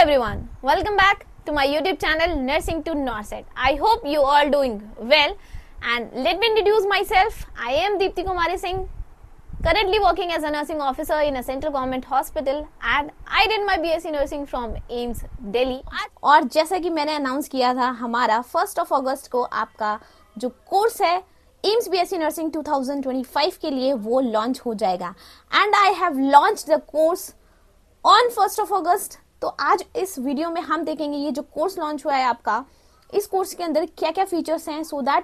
everyone, welcome back to my YouTube channel Nursing to Norset. I hope you all doing well and let me introduce myself. I am Deepti Kumari Singh, currently working as a nursing officer in a central government hospital and I did my BSc nursing from AIIMS Delhi. और जैसा कि मैंने announce किया था, हमारा 1 अगस्त को आपका जो कोर्स है AIIMS BSc Nursing 2025 के लिए वो लॉन्च हो जाएगा and I have launched the course on 1 अगस्त। तो आज इस वीडियो में हम देखेंगे ये जो कोर्स लॉन्च हुआ है आपका, इस कोर्स के अंदर क्या क्या फीचर्स हैं सो दैट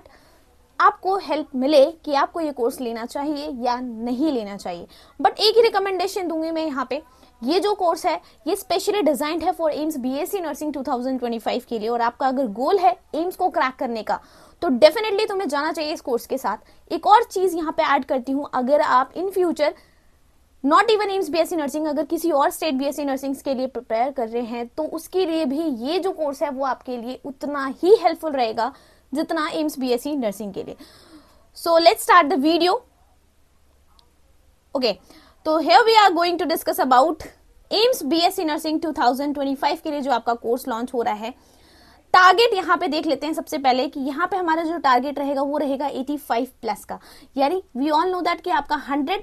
आपको हेल्प मिले कि आपको ये कोर्स लेना चाहिए या नहीं लेना चाहिए। बट एक ही रिकमेंडेशन दूंगी मैं यहाँ पे, ये जो कोर्स है ये स्पेशली डिजाइंड है फॉर एम्स बीएससी नर्सिंग 2025 के लिए और आपका अगर गोल है एम्स को क्रैक करने का तो डेफिनेटली तुम्हें जाना चाहिए इस कोर्स के साथ। एक और चीज यहाँ पे ऐड करती हूँ, अगर आप in future not even AIIMS BSc nursing अगर किसी और स्टेट बीएससी नर्सिंग के लिए प्रिपेयर कर रहे हैं तो उसके लिए भी ये जो कोर्स है वो आपके लिए उतना ही हेल्पफुल रहेगा जितना एम्स बीएससी नर्सिंग के लिए। So let's start the video. Okay, तो here we are going to discuss about AIIMS BSc nursing 2025 के लिए जो आपका कोर्स लॉन्च हो रहा है। टारगेट यहाँ पे देख लेते हैं सबसे पहले कि यहाँ पे हमारा जो टारगेट रहेगा वो रहेगा 85 प्लस का, यानी वी ऑल नो दैट कि आपका 100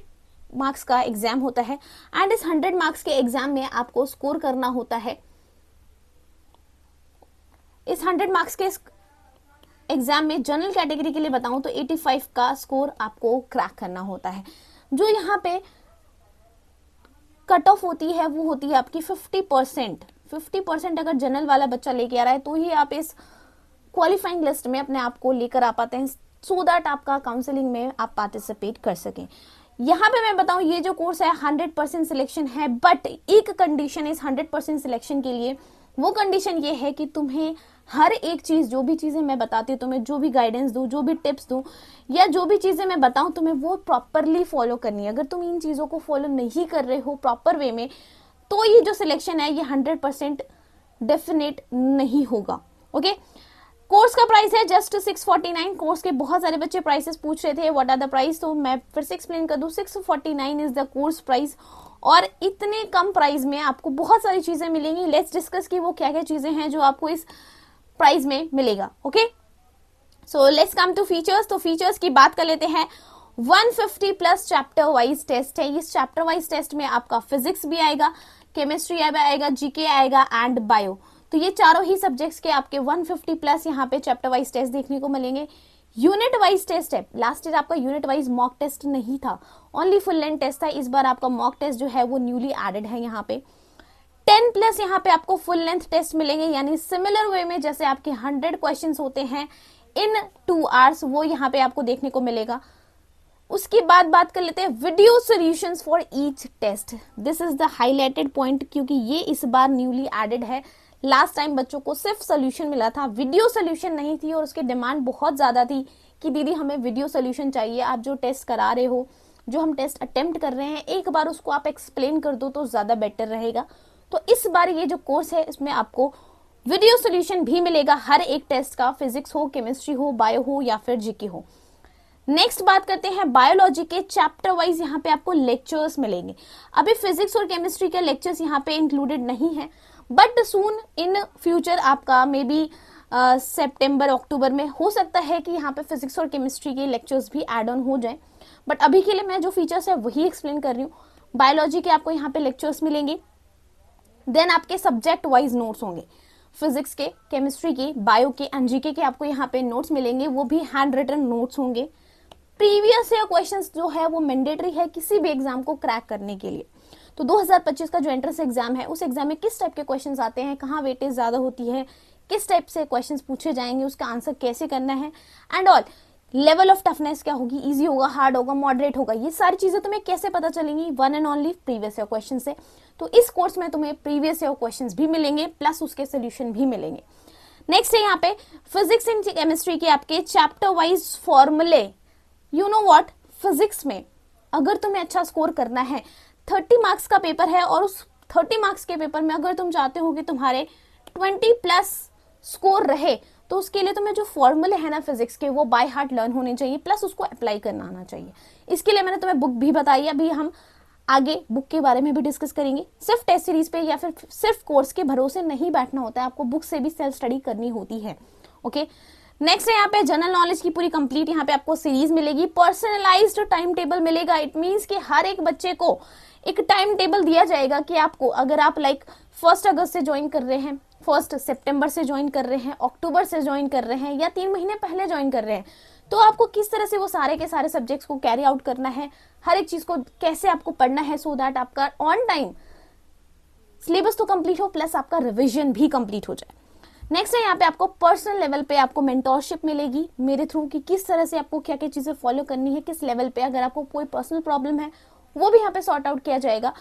मार्क्स का एग्जाम होता है एंड इस 100 मार्क्स के एग्जाम में आपको स्कोर करना होता है। इस 100 मार्क्स के एग्जाम में जनरल कैटेगरी के लिए बताऊं तो 85 का स्कोर आपको क्रैक करना होता है। जो यहाँ पे कट ऑफ होती है वो होती है आपकी 50% अगर जनरल वाला बच्चा लेके आ रहा है तो ही आप इस क्वालिफाइंग लिस्ट में अपने आप को लेकर आ पाते हैं सो दैट आपका काउंसलिंग में आप पार्टिसिपेट कर सकें। यहाँ पे मैं बताऊं ये जो कोर्स है 100% सिलेक्शन है, बट एक कंडीशन है इस 100% सिलेक्शन के लिए। वो कंडीशन ये है कि तुम्हें हर एक चीज, जो भी चीजें मैं बताती हूँ तुम्हें, जो भी गाइडेंस दूं, जो भी टिप्स दूं या जो भी चीजें मैं बताऊं तुम्हें वो प्रॉपरली फॉलो करनी है। अगर तुम इन चीजों को फॉलो नहीं कर रहे हो प्रॉपर वे में तो ये जो सिलेक्शन है ये 100% डेफिनेट नहीं होगा। ओके, कोर्स का प्राइस है जस्ट 649। कोर्स के बहुत सारे बच्चे प्राइसेस पूछ रहे थे व्हाट आर द प्राइस, तो मैं फिर से एक्सप्लेन कर दूं। 649 इज द कोर्स प्राइस और इतने कम प्राइस में आपको बहुत सारी चीजें मिलेंगी। लेट्स डिस्कस कि वो क्या क्या चीजें हैं जो आपको इस प्राइस में मिलेगा। Okay, so let's come to features. तो फीचर्स की बात कर लेते हैं। 150 प्लस चैप्टर वाइज टेस्ट है। इस चैप्टर वाइज टेस्ट में आपका फिजिक्स भी आएगा, केमिस्ट्री आएगा, जीके आएगा एंड बायो। तो ये चारों ही सब्जेक्ट्स के आपके 150 प्लस यहाँ पे चैप्टर वाइज टेस्ट देखने को मिलेंगे। यूनिट वाइज टेस्ट है। लास्ट ईयर आपका यूनिट वाइज मॉक टेस्ट नहीं था, ओनली फुल लेंथ टेस्ट था। इस बार आपका मॉक टेस्ट जो है वो न्यूली एडेड है यहाँ पे। 10 प्लस यहाँ पे आपको फुल लेंथ टेस्ट मिलेंगे, यानी सिमिलर वे में जैसे आपके 100 क्वेश्चंस होते हैं इन 2 आवर्स वो यहाँ पे आपको देखने को मिलेगा। उसके बाद बात कर लेते हैं video solutions for each test. This is the highlighted point क्योंकि ये इस बार न्यूली एडेड है। लास्ट टाइम बच्चों को सिर्फ सोल्यूशन मिला था, वीडियो सोल्यूशन नहीं थी और उसकी डिमांड बहुत ज्यादा थी कि दीदी हमें वीडियो सोल्यूशन चाहिए। आप जो टेस्ट करा रहे हो, जो हम टेस्ट अटेम्प्ट कर रहे हैं, एक बार उसको आप एक्सप्लेन कर दो तो ज्यादा बेटर रहेगा। तो इस बार ये जो कोर्स है इसमें आपको वीडियो सोल्यूशन भी मिलेगा हर एक टेस्ट का, फिजिक्स हो, केमिस्ट्री हो, बायो हो या फिर जीके हो। नेक्स्ट बात करते हैं बायोलॉजी के चैप्टर वाइज यहाँ पे आपको लेक्चर्स मिलेंगे। अभी फिजिक्स और केमिस्ट्री के लेक्चर्स यहाँ पे इंक्लूडेड नहीं है, बट सून इन फ्यूचर आपका मे बी सितंबर अक्टूबर में हो सकता है कि यहाँ पे फिजिक्स और केमिस्ट्री के लेक्चर्स भी एड ऑन हो जाए। बट अभी के लिए मैं जो फीचर्स है वही एक्सप्लेन कर रही हूँ। बायोलॉजी के आपको यहाँ पे लेक्चर्स मिलेंगे, देन आपके सब्जेक्ट वाइज नोट्स होंगे। फिजिक्स के, केमिस्ट्री के, बायो के एंड जीके के आपको यहाँ पे नोट्स मिलेंगे, वो भी हैंड रिटन नोट्स होंगे। प्रीवियस ईयर क्वेश्चंस जो है वो मैंडेटरी है किसी भी एग्जाम को क्रैक करने के लिए। तो 2025 का जो एंट्रेंस एग्जाम है उस एग्जाम में किस टाइप के क्वेश्चंस आते हैं, कहाँ वेटेज ज्यादा होती है, किस टाइप से क्वेश्चंस पूछे जाएंगे, उसका आंसर कैसे करना है and all, level of toughness क्या होगी, इजी होगा, हार्ड होगा, मॉडरेट होगा, ये सारी चीजें तुम्हें कैसे पता चलेंगी, one and only previous year question से। तो इस कोर्स में तुम्हें प्रीवियस ईयर क्वेश्चंस भी मिलेंगे प्लस उसके सोल्यूशन भी मिलेंगे। नेक्स्ट है यहाँ पे फिजिक्स एंड केमिस्ट्री के आपके चैप्टर वाइज फॉर्मूले। यू नो व्हाट, फिजिक्स में अगर तुम्हें अच्छा स्कोर करना है, 30 मार्क्स का पेपर है और उस 30 मार्क्स के पेपर में अगर तुम चाहते हो कि तुम्हारे 20 प्लस स्कोर रहे तो उसके लिए तुम्हें जो फॉर्मूले है ना फिजिक्स के वो बाय हार्ट लर्न होने चाहिए प्लस उसको अप्लाई करना आना चाहिए। इसके लिए मैंने तुम्हें बुक भी बताई है। अभी हम आगे बुक के बारे में भी डिस्कस करेंगे। सिर्फ टेस्ट सीरीज पे या फिर सिर्फ कोर्स के भरोसे नहीं बैठना होता है, आपको बुक से भी सेल्फ स्टडी करनी होती है। ओके, नेक्स्ट है यहाँ पे जनरल नॉलेज की पूरी कंप्लीट यहाँ पे आपको सीरीज मिलेगी, पर्सनलाइज्ड टाइम टेबल मिलेगा। इट मींस कि हर एक बच्चे को एक टाइम टेबल दिया जाएगा कि आपको, अगर आप लाइक 1 अगस्त से ज्वाइन कर रहे हैं, 1 सितंबर से ज्वाइन कर रहे हैं, अक्टूबर से ज्वाइन कर रहे हैं या 3 महीने पहले ज्वाइन कर रहे हैं, तो आपको किस तरह से वो सारे के सारे सब्जेक्ट्स को कैरी आउट करना है, हर एक चीज को कैसे आपको पढ़ना है, सो दैट आपका ऑन टाइम सिलेबस तो कंप्लीट हो प्लस आपका रिवीजन भी कंप्लीट हो जाए। नेक्स्ट है यहाँ पे आपको पर्सनल लेवल पे आपको मेंटोरशिप मिलेगी मेरे थ्रू कि किस तरह से आपको क्या क्या चीजें फॉलो करनी है, किस लेवल पे, अगर आपको कोई पर्सनल प्रॉब्लम है वो भी यहाँ पे सॉर्ट आउट किया जाएगा।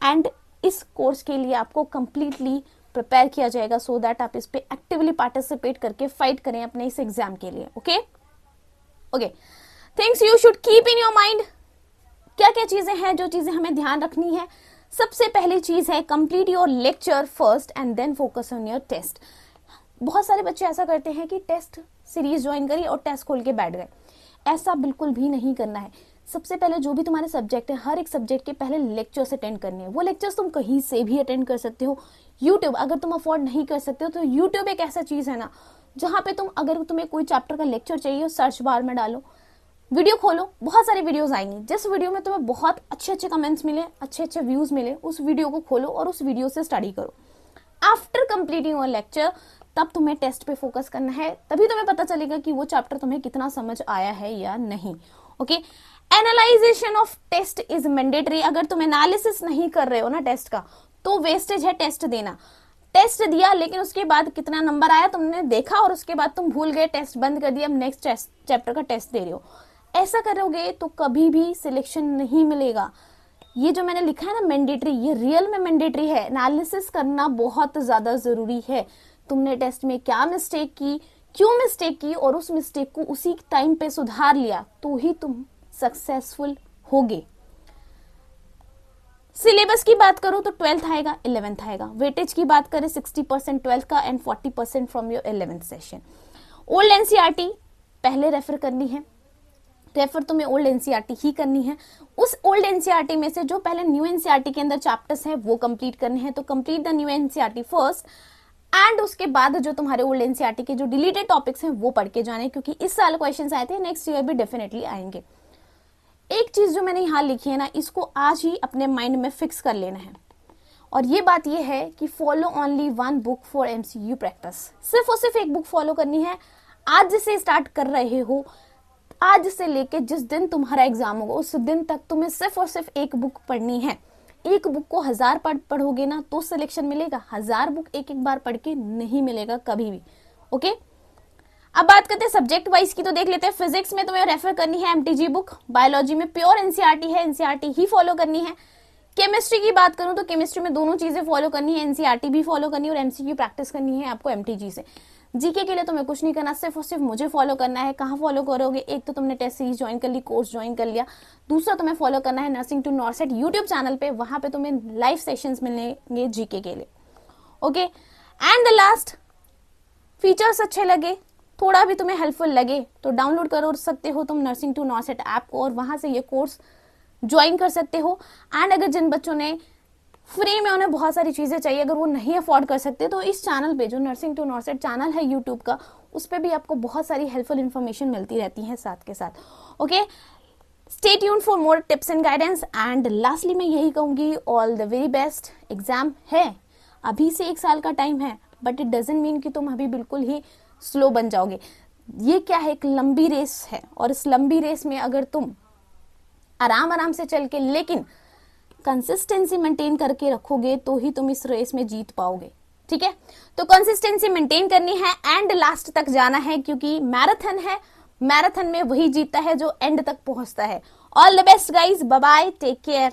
एंड इस कोर्स के लिए आपको कंप्लीटली प्रिपेयर किया जाएगा सो दैट आप इस पे एक्टिवली पार्टिसिपेट करके फाइट करें अपने इस एग्जाम के लिए। Okay, things you should keep in your mind. क्या क्या चीजें हैं जो चीजें हमें ध्यान रखनी है? सबसे पहली चीज है complete your lecture first and then focus on your test. बहुत सारे बच्चे ऐसा करते हैं कि टेस्ट सीरीज ज्वाइन करी और टेस्ट खोल के बैठ गए। ऐसा बिल्कुल भी नहीं करना है। सबसे पहले जो भी तुम्हारे सब्जेक्ट है, हर एक सब्जेक्ट के पहले लेक्चर्स अटेंड करने हैं। वो लेक्चर्स तुम कहीं से भी अटेंड कर सकते हो। यूट्यूब, अगर तुम अफोर्ड नहीं कर सकते हो तो यूट्यूब एक ऐसा चीज है ना जहाँ पे तुम, अगर तुम्हें कोई चैप्टर का लेक्चर चाहिए, सर्च बार में डालो, वीडियो खोलो, बहुत सारी वीडियोस आएंगी। जिस वीडियो में तुम्हें बहुत अच्छे अच्छे कमेंट्स मिले, अच्छे अच्छे व्यूज मिले, उस वीडियो को खोलो और उस वीडियो से स्टडी करो। आफ्टर कंप्लीटिंग योर लेक्चर तब तुम्हें टेस्ट पे फोकस करना है, तभी तुम्हें पता चलेगा कि वो चैप्टर तुम्हें कितना समझ आया है या नहीं। Okay, analyzation of test is mandatory. अगर तुम एनालिसिस नहीं कर रहे हो ना टेस्ट का, तो वेस्टेज है टेस्ट देना। टेस्ट दिया लेकिन उसके बाद कितना नंबर आया तुमने देखा और उसके बाद तुम भूल गए, टेस्ट बंद कर दिया, अब नेक्स्ट चैप्टर का टेस्ट दे रहे हो। ऐसा करोगे तो कभी भी सिलेक्शन नहीं मिलेगा। ये जो मैंने लिखा है ना मैंडेटरी, ये रियल में मैंडेटरी है। एनालिसिस करना बहुत ज्यादा जरूरी है। तुमने टेस्ट में क्या मिस्टेक की, क्यों मिस्टेक की, और उस मिस्टेक को उसी टाइम पे सुधार लिया, तो ही तुम सक्सेसफुल होगे। सिलेबस की बात करूं तो 12th आएगा, 11th आएगा। वेटेज की बात करें 60% 12th का and 40% from your 11th session. Old NCERT पहले रेफर करनी है, रेफर तुम्हें ओल्ड एनसीईआरटी ही करनी है। उस ओल्ड एनसीईआरटी में से जो पहले न्यू एनसीईआरटी के अंदर चैप्टर्स हैं वो कंप्लीट करने हैं, तो complete the new NCERT first and उसके बाद जो तुम्हारे ओल्ड एनसीईआरटी के जो डिलीटेड टॉपिक्स हैं वो पढ़ के जाने, क्योंकि इस साल क्वेश्चंस आए थे, नेक्स्ट ईयर भी डेफिनेटली आएंगे। एक चीज जो मैंने यहां लिखी है ना, इसको आज ही अपने माइंड में फिक्स कर लेना है, और ये बात ये है कि follow only 1 book for MCQ practice. सिर्फ और सिर्फ एक बुक फॉलो करनी है। आज से स्टार्ट कर रहे हो, आज से लेके जिस दिन तुम्हारा एग्जाम होगा उस दिन तक तुम्हें सिर्फ और सिर्फ एक बुक पढ़नी है। एक बुक को 1000 पढ़ोगे ना तो सिलेक्शन मिलेगा, 1000 बुक एक एक बार पढ़ के नहीं मिलेगा कभी भी। ओके, अब बात करते हैं सब्जेक्ट वाइज की, तो देख लेते हैं। फिजिक्स में तुम्हें रेफर करनी है एमटीजी बुक, बायोलॉजी में प्योर एनसीईआरटी है, एनसीईआरटी ही फॉलो करनी है। केमिस्ट्री की बात करूं तो केमिस्ट्री में दोनों चीजें फॉलो करनी है, एनसीईआरटी भी फॉलो करनी है और एमसीक्यू प्रैक्टिस करनी है आपको एमटीजी से। जीके के लिए तुम्हें कुछ नहीं करना, सिर्फ और सिर्फ मुझे फॉलो करना है। कहाँ फॉलो करोगे? एक तो तुमने टेस्ट सीरीज ज्वाइन कर ली, कोर्स ज्वाइन कर लिया। दूसरा तुम्हें फॉलो करना है nursing to NORCET YouTube channel पे, वहां पे तुम्हें लाइव सेशंस मिलेंगे जीके के लिए। Okay, and the last, features अच्छे लगे, थोड़ा भी तुम्हें हेल्पफुल लगे तो डाउनलोड कर सकते हो तुम नर्सिंग टू नॉर्सेट ऐप को और वहां से ये कोर्स ज्वाइन कर सकते हो। एंड अगर जिन बच्चों ने फ्री में, उन्हें बहुत सारी चीजें चाहिए, अगर वो नहीं अफोर्ड कर सकते, तो इस चैनल पे जो नर्सिंग टू नॉर्सेट चैनल है यूट्यूब का, उस पे भी आपको बहुत सारी हेल्पफुल इन्फॉर्मेशन मिलती रहती है साथ के साथ। Okay, stay tuned for more tips and guidance. And lastly मैं यही कहूंगी, all the very best. Exam है, अभी से 1 साल का टाइम है, बट इट डजंट मीन कि तुम अभी बिल्कुल ही स्लो बन जाओगे। ये क्या है, एक लंबी रेस है, और इस लंबी रेस में अगर तुम आराम से चल के लेकिन कंसिस्टेंसी मेंटेन करके रखोगे तो ही तुम इस रेस में जीत पाओगे। ठीक है, तो कंसिस्टेंसी मेंटेन करनी है एंड लास्ट तक जाना है, क्योंकि मैराथन है, मैराथन में वही जीतता है जो एंड तक पहुंचता है। All the best guys, bye bye, take care.